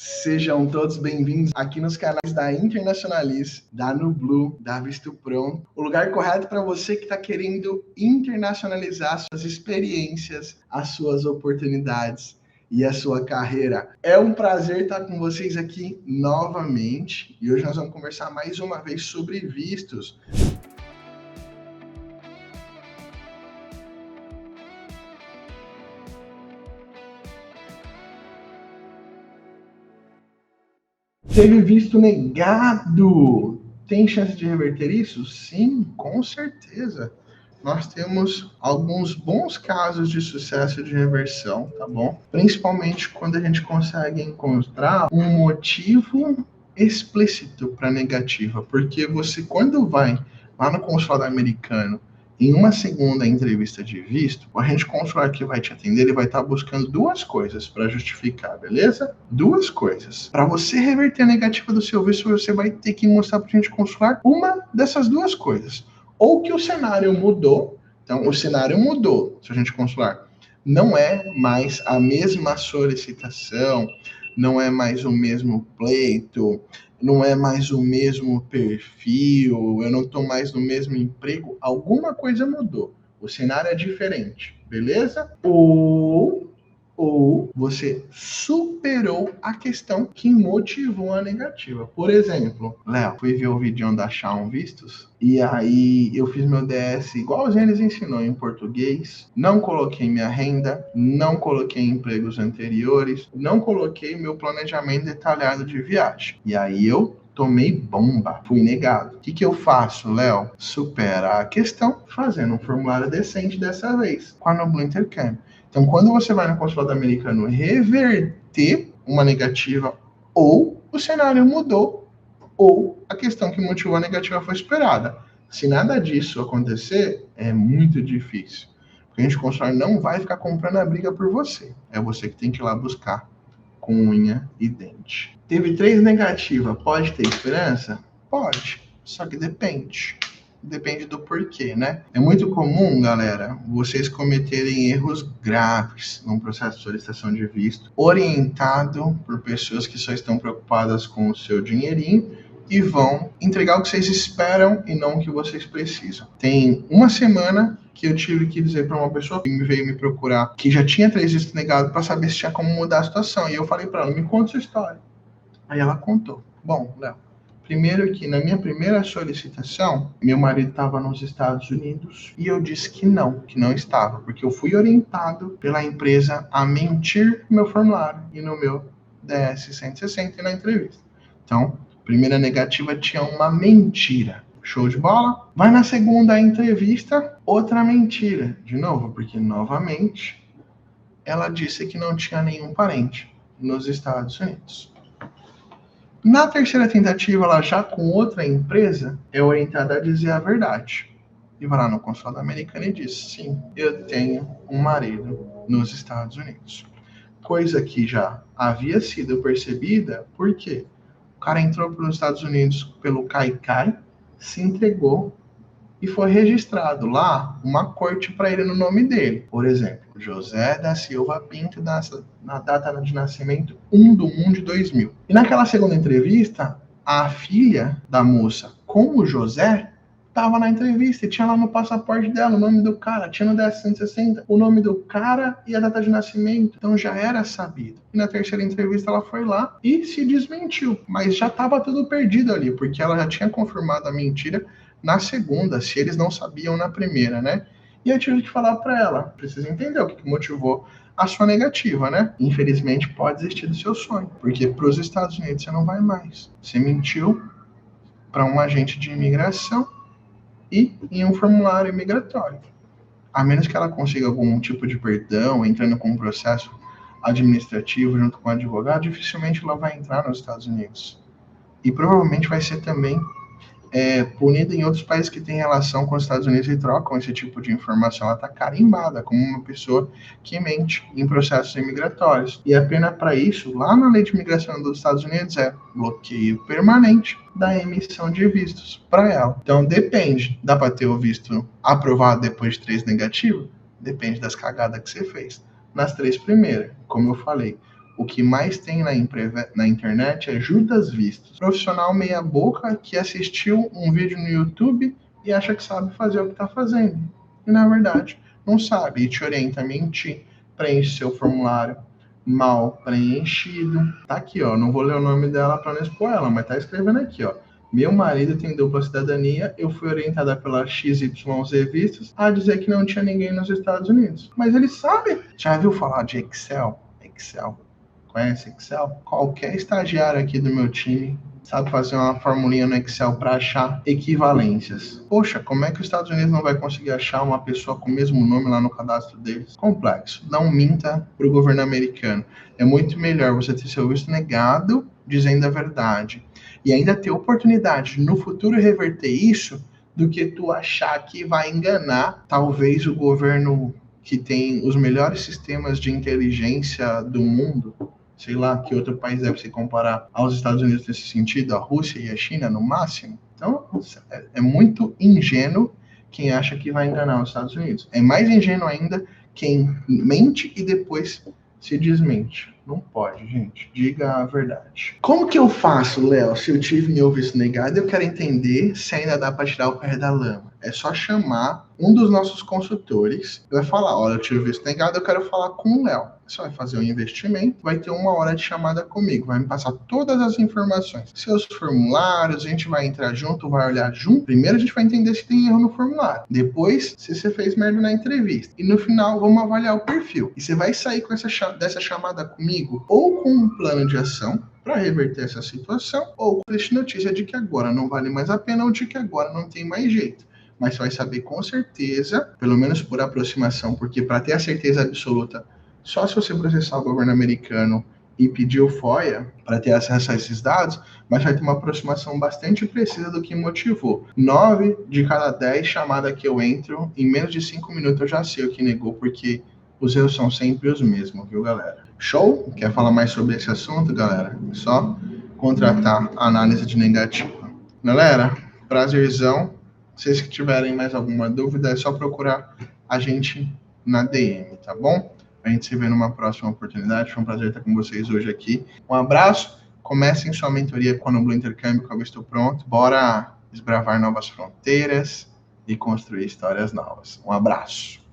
Sejam todos bem-vindos aqui nos canais da Internacionalize, da Nublu, da Visto Pronto. O lugar correto para você que está querendo internacionalizar suas experiências, as suas oportunidades e a sua carreira. É um prazer estar com vocês aqui novamente e hoje nós vamos conversar mais uma vez sobre vistos. Teve visto negado. Tem chance de reverter isso? Sim, com certeza. Nós temos alguns bons casos de sucesso de reversão, tá bom? Principalmente quando a gente consegue encontrar um motivo explícito para negativa. Porque você, quando vai lá no consulado americano, em uma segunda entrevista de visto, o agente consular que vai te atender, ele vai estar buscando duas coisas para justificar, beleza? Duas coisas. Para você reverter a negativa do seu visto, você vai ter que mostrar para o agente consular uma dessas duas coisas. Ou que o cenário mudou, então o cenário mudou, seu agente consular. Não é mais a mesma solicitação, não é mais o mesmo pleito, não é mais o mesmo perfil, eu não estou mais no mesmo emprego, alguma coisa mudou. O cenário é diferente, beleza? Ou você superou a questão que motivou a negativa. Por exemplo, Léo, fui ver o vídeo da Shawn Vistos e aí eu fiz meu DS igualzinho eles ensinou em português, não coloquei minha renda, não coloquei empregos anteriores, não coloquei meu planejamento detalhado de viagem. E aí eu tomei bomba, fui negado. O que eu faço, Léo? Supera a questão fazendo um formulário decente dessa vez, com a Nublu Intercâmbio. Então, quando você vai no consulado americano reverter uma negativa, ou o cenário mudou, ou a questão que motivou a negativa foi esperada. Se nada disso acontecer, é muito difícil. Porque a gente consular não vai ficar comprando a briga por você. É você que tem que ir lá buscar com unha e dente. Teve 3 negativas, pode ter esperança? Pode, só que depende. Depende do porquê, né? É muito comum, galera, vocês cometerem erros graves num processo de solicitação de visto, orientado por pessoas que só estão preocupadas com o seu dinheirinho e vão entregar o que vocês esperam e não o que vocês precisam. Tem uma semana que eu tive que dizer para uma pessoa que veio me procurar, que já tinha 3 vistos negados, para saber se tinha como mudar a situação. E eu falei para ela, me conta sua história. Aí ela contou. Bom, Léo, primeiro que na minha primeira solicitação, meu marido estava nos Estados Unidos e eu disse que não estava, porque eu fui orientado pela empresa a mentir no meu formulário e no meu DS 160 e na entrevista. Então, primeira negativa tinha uma mentira. Show de bola? Vai na segunda entrevista, outra mentira. De novo, porque novamente ela disse que não tinha nenhum parente nos Estados Unidos. Na terceira tentativa, ela já com outra empresa, é orientada a dizer a verdade. E vai lá no consulado americano e diz, sim, eu tenho um marido nos Estados Unidos. Coisa que já havia sido percebida, porque o cara entrou para os Estados Unidos pelo Caicai, se entregou e foi registrado lá uma corte para ele no nome dele. Por exemplo, José da Silva Pinto, na data de nascimento 1/1 de 2000. E naquela segunda entrevista, a filha da moça com o José estava na entrevista e tinha lá no passaporte dela o nome do cara, tinha no DS 160 o nome do cara e a data de nascimento, então já era sabido. E na terceira entrevista ela foi lá e se desmentiu, mas já estava tudo perdido ali, porque ela já tinha confirmado a mentira na segunda, se eles não sabiam na primeira, né? E eu tive que falar para ela, precisa entender o que motivou a sua negativa, né? Infelizmente pode desistir do seu sonho, porque para os Estados Unidos você não vai mais. Você mentiu para um agente de imigração e em um formulário migratório. A menos que ela consiga algum tipo de perdão, entrando com um processo administrativo junto com o advogado, dificilmente ela vai entrar nos Estados Unidos. E provavelmente vai ser também punida em outros países que têm relação com os Estados Unidos e trocam esse tipo de informação. Ela está carimbada como uma pessoa que mente em processos imigratórios. E a pena para isso, lá na lei de imigração dos Estados Unidos, é bloqueio permanente da emissão de vistos para ela. Então depende, dá para ter o visto aprovado depois de 3 negativos? Depende das cagadas que você fez. Nas 3 primeiras, como eu falei, O que mais tem na internet é Judas Vistos. Profissional meia boca que assistiu um vídeo no YouTube e acha que sabe fazer o que está fazendo. E na verdade, não sabe e te orienta a mentir. Preenche seu formulário mal preenchido. Tá aqui, ó. Não vou ler o nome dela para não expor ela, mas tá escrevendo aqui, ó. Meu marido tem dupla cidadania, eu fui orientada pela XYZ Vistos a dizer que não tinha ninguém nos Estados Unidos. Mas ele sabe. Já viu falar de Excel? Excel. Conhece Excel? Qualquer estagiário aqui do meu time sabe fazer uma formulinha no Excel para achar equivalências. Poxa, como é que os Estados Unidos não vai conseguir achar uma pessoa com o mesmo nome lá no cadastro deles? Complexo. Não minta para o governo americano. É muito melhor você ter seu visto negado dizendo a verdade e ainda ter oportunidade de no futuro reverter isso do que tu achar que vai enganar talvez o governo que tem os melhores sistemas de inteligência do mundo. Sei lá, que outro país deve se comparar aos Estados Unidos nesse sentido, a Rússia e a China no máximo. Então, é muito ingênuo quem acha que vai enganar os Estados Unidos. É mais ingênuo ainda quem mente e depois se desmente. Não pode, gente. Diga a verdade. Como que eu faço, Léo, se eu tive meu visto negado e eu quero entender se ainda dá para tirar o pé da lama? É só chamar um dos nossos consultores e vai falar, olha, eu tive o visto negado, eu quero falar com o Léo. Você vai fazer um investimento, vai ter 1 hora de chamada comigo, vai me passar todas as informações, seus formulários, a gente vai entrar junto, vai olhar junto. Primeiro a gente vai entender se tem erro no formulário. Depois, se você fez merda na entrevista. E no final, vamos avaliar o perfil. E você vai sair com dessa chamada comigo ou com um plano de ação para reverter essa situação, ou com triste notícia de que agora não vale mais a pena ou de que agora não tem mais jeito. Mas você vai saber com certeza, pelo menos por aproximação, porque para ter a certeza absoluta, só se você processar o governo americano e pedir o FOIA para ter acesso a esses dados, mas vai ter uma aproximação bastante precisa do que motivou. 9 de cada 10 chamadas que eu entro, em menos de 5 minutos eu já sei o que negou, porque os erros são sempre os mesmos, viu, galera? Show? Quer falar mais sobre esse assunto, galera? É só contratar a análise de negativa. Galera, prazerzão. Vocês que tiverem mais alguma dúvida, é só procurar a gente na DM, tá bom? A gente se vê numa próxima oportunidade. Foi um prazer estar com vocês hoje aqui. Um abraço. Comecem sua mentoria com a Nublu Intercâmbio, que eu estou pronto. Bora desbravar novas fronteiras e construir histórias novas. Um abraço.